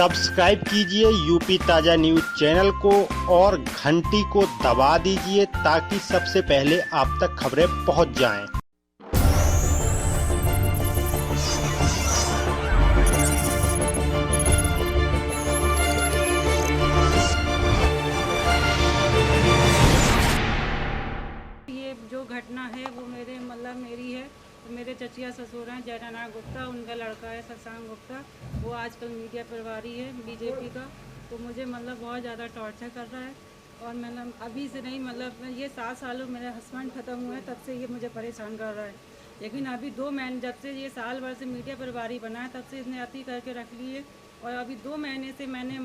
Subscribe कीजिए UP ताज़ा news channel को और घंटी को दबा दीजिए ताकि सबसे पहले आप तक खबरें पहुंच जाएं। ये जो घटना है वो मेरी है। तो मेरे चचिया ससुर हैं जयनारायण गुप्ता, उनका लड़का है शशांक गुप्ता। वो आजकल मीडिया प्रभारी है बीजेपी का। तो मुझे बहुत ज़्यादा टॉर्चर कर रहा है और अभी से नहीं ये 7 सालों मेरे हस्बैंड ख़त्म हुए हैं तब से ये मुझे परेशान कर रहा है। लेकिन अभी 2 महीने जब से ये साल भर से मीडिया प्रभारी बना है तब से इसने अति करके रख ली है। और अभी 2 महीने से मैंने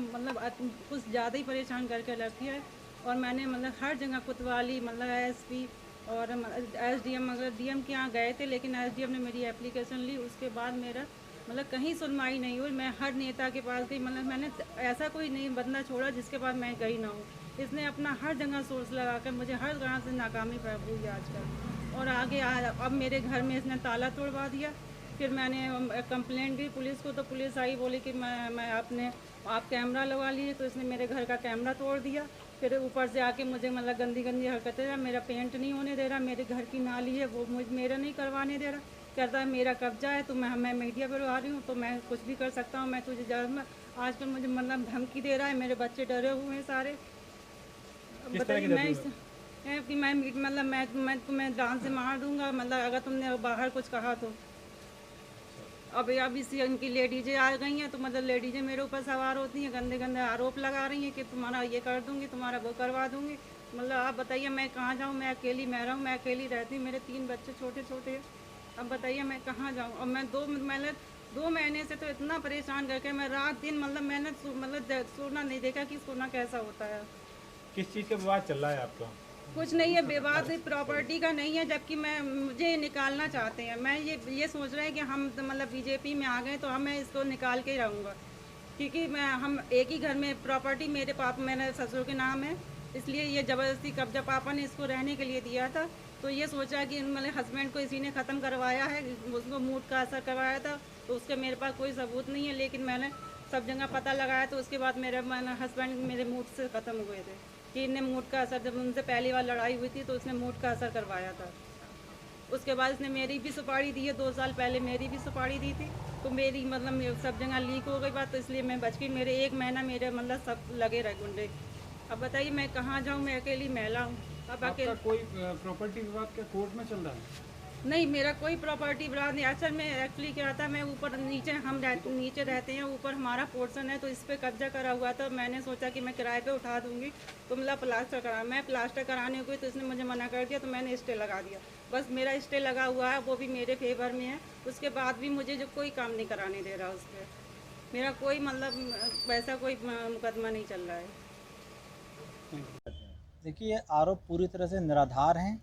कुछ ज़्यादा ही परेशान करके रखी है। और मैंने हर जगह कोतवाली एसपी और एसडीएम डीएम के यहाँ गए थे, लेकिन एसडीएम ने मेरी एप्लीकेशन ली। उसके बाद मेरा कहीं सुनवाई नहीं हुई। मैं हर नेता के पास गई, मैंने ऐसा कोई नहीं बंदा छोड़ा जिसके पास मैं गई ना हूँ। इसने अपना हर जगह सोर्स लगाकर मुझे हर जगह से नाकामी प्राप्त हुई आजकल। और आगे अब मेरे घर में इसने ताला तोड़वा दिया। फिर मैंने कंप्लेंट दी पुलिस को, तो पुलिस आई, बोली कि आप कैमरा लगा लिए, तो इसने मेरे घर का कैमरा तोड़ दिया। फिर ऊपर से आके मुझे गंदी गंदी हरकतें, मेरा पेंट नहीं होने दे रहा, मेरे घर की नाली है वो मेरा नहीं करवाने दे रहा। कहता है मेरा कब्जा है, तो मैं मीडिया पर आ रही हूँ तो मैं कुछ भी कर सकता हूँ, मैं तुझे आजकल मुझे धमकी दे रहा है। मेरे बच्चे डरे हुए हैं सारे। बताइए मैं तुम्हें डांस से मार दूंगा अगर तुमने बाहर कुछ कहा तो। अब इसी इनकी लेडीजें आ गई हैं, तो लेडीजें मेरे ऊपर सवार होती हैं, गंदे गंदे आरोप लगा रही हैं कि तुम्हारा ये कर दूंगी, तुम्हारा वो करवा दूंगी। आप बताइए मैं कहाँ जाऊँ? मैं अकेली मैं रहूँ, मैं अकेली रहती हूँ, मेरे 3 बच्चे छोटे छोटे हैं। अब बताइए मैं कहाँ जाऊँ? और मैं 2 महीने से तो इतना परेशान करके मैं रात दिन मैंने सोना नहीं देखा कि सोना कैसा होता है। किस चीज़ का विवाद चल रहा है आपका? कुछ नहीं है, विवाद प्रॉपर्टी का नहीं है, जबकि मुझे निकालना चाहते हैं। मैं ये सोच रहे हैं कि हम बीजेपी में आ गए तो मैं इसको निकाल के ही रहूँगा, क्योंकि हम एक ही घर में प्रॉपर्टी मेरे ससुर के नाम है, इसलिए ये ज़बरदस्ती कब्जा पापा ने इसको रहने के लिए दिया था। तो ये सोचा कि हस्बैंड को इसी ने ख़त्म करवाया है, उसको मूड का असर करवाया था। तो उसके मेरे पास कोई सबूत नहीं है, लेकिन मैंने सब जगह पता लगाया। तो उसके बाद मेरे हस्बैंड मेरे मूड से ख़त्म हुए थे कि इन्हें मूड का असर, जब उनसे पहली बार लड़ाई हुई थी तो उसने मूड का असर करवाया था। उसके बाद इसने मेरी भी सुपारी दी है, 2 साल पहले मेरी भी सुपारी दी थी। तो मेरी सब जगह लीक हो गई बात, तो इसलिए मैं बच गई। मेरे 1 महीना मेरे सब लगे रहे गुंडे। अब बताइए मैं कहाँ जाऊँ? मैं अकेली महिला हूँ। अब आपका कोई प्रॉपर्टी विवाद क्या कोर्ट में चल रहा है? नहीं, मेरा कोई प्रॉपर्टी विवाद नहीं। असल में एक्चुअली क्या था, मैं ऊपर नीचे नीचे रहते हैं, ऊपर हमारा पोर्शन है, तो इस पर कब्जा करा हुआ था। मैंने सोचा कि मैं किराए पे उठा दूंगी, तो प्लास्टर करा। मैं प्लास्टर कराने गई तो इसने मुझे मना कर दिया, तो मैंने स्टे लगा दिया। बस मेरा स्टे लगा हुआ है, वो भी मेरे फेवर में है। उसके बाद भी मुझे जो कोई काम नहीं कराने दे रहा उस पर। मेरा कोई वैसा कोई मुकदमा नहीं चल रहा है। देखिए ये आरोप पूरी तरह से निराधार हैं।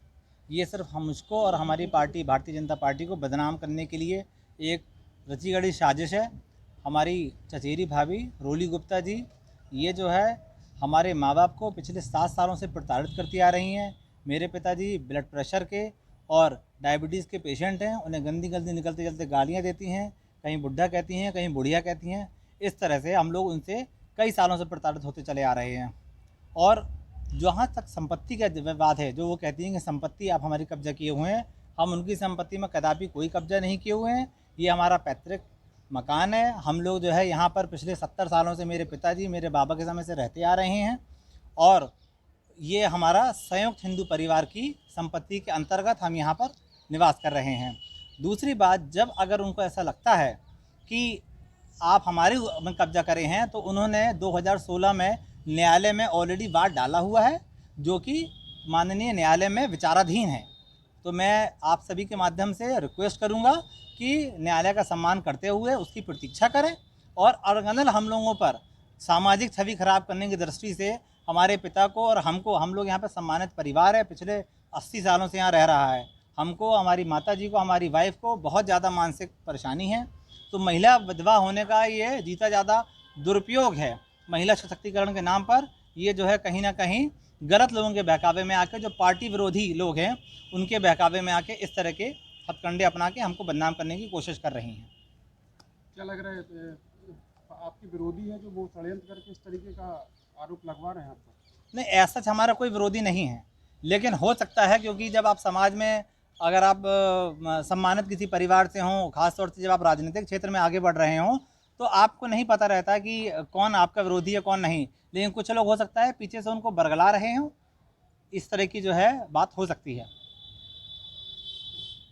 ये सिर्फ हम उसको और हमारी पार्टी भारतीय जनता पार्टी को बदनाम करने के लिए एक रची गढ़ी साजिश है। हमारी चचेरी भाभी रोली गुप्ता जी ये जो है हमारे माँ बाप को पिछले 7 सालों से प्रताड़ित करती आ रही हैं। मेरे पिताजी ब्लड प्रेशर के और डायबिटीज़ के पेशेंट हैं। उन्हें गंदी गंदी निकलते चलते गालियाँ देती हैं, कहीं बुढ़ा कहती हैं, कहीं बुढ़िया कहती हैं। इस तरह से हम लोग उनसे कई सालों से प्रताड़ित होते चले आ रहे हैं। और जहाँ तक संपत्ति का विवाद है, जो वो कहती हैं कि संपत्ति आप हमारी कब्जा किए हुए हैं, हम उनकी संपत्ति में कदापि कोई कब्जा नहीं किए हुए हैं। ये हमारा पैतृक मकान है। हम लोग जो है यहाँ पर पिछले 70 सालों से मेरे पिताजी मेरे बाबा के समय से रहते आ रहे हैं और ये हमारा संयुक्त हिंदू परिवार की संपत्ति के अंतर्गत हम यहाँ पर निवास कर रहे हैं। दूसरी बात, जब अगर उनको ऐसा लगता है कि आप हमारे में कब्जा करे हैं, तो उन्होंने 2016 में न्यायालय में ऑलरेडी वाद डाला हुआ है, जो कि माननीय न्यायालय में विचाराधीन है। तो मैं आप सभी के माध्यम से रिक्वेस्ट करूंगा कि न्यायालय का सम्मान करते हुए उसकी प्रतीक्षा करें और अनगनल हम लोगों पर सामाजिक छवि खराब करने की दृष्टि से हमारे पिता को और हम लोग यहाँ पर सम्मानित परिवार है, पिछले 80 सालों से यहाँ रह रहा है। हमको, हमारी माता जी को, हमारी वाइफ को बहुत ज़्यादा मानसिक परेशानी है। तो महिला विधवा होने का ये जीता ज़्यादा दुरुपयोग है। महिला सशक्तिकरण के नाम पर ये जो है कहीं ना कहीं गलत लोगों के बहकावे में आकर, जो पार्टी विरोधी लोग हैं उनके बहकावे में आके इस तरह के हथकंडे अपना के हमको बदनाम करने की कोशिश कर रही हैं। क्या लग रहा है आपके विरोधी है जो वो षड्यंत्र करके इस तरीके का आरोप लगवा रहे हैं आप पर? नहीं, ऐसा हमारा कोई विरोधी नहीं है, लेकिन हो सकता है क्योंकि जब आप समाज में अगर आप सम्मानित किसी परिवार से हों, खासतौर से जब आप राजनीतिक क्षेत्र में आगे बढ़ रहे हों, तो आपको नहीं पता रहता कि कौन आपका विरोधी है कौन नहीं। लेकिन कुछ लोग हो सकता है पीछे से उनको बरगला रहे हों, इस तरह की जो है बात हो सकती है।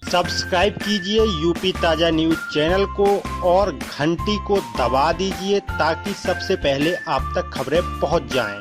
सब्सक्राइब कीजिए यूपी ताजा न्यूज चैनल को और घंटी को दबा दीजिए ताकि सबसे पहले आप तक खबरें पहुंच जाएं।